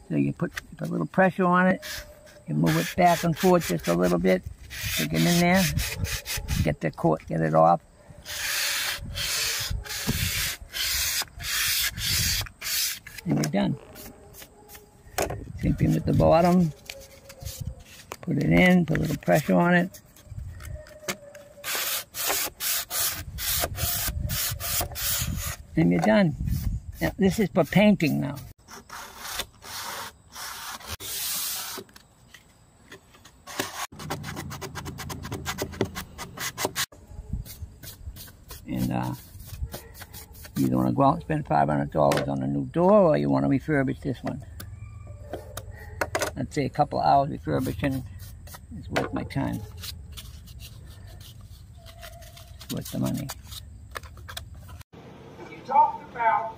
So you put a little pressure on it, you move it back and forth just a little bit, stick it in there, get it off. And you're done. Same thing with the bottom. Put it in, put a little pressure on it. And you're done. Now, this is for painting now. And you either want to go out and spend $500 on a new door, or you want to refurbish this one. I'd say a couple of hours refurbishing is worth my time. It's worth the money. You talked about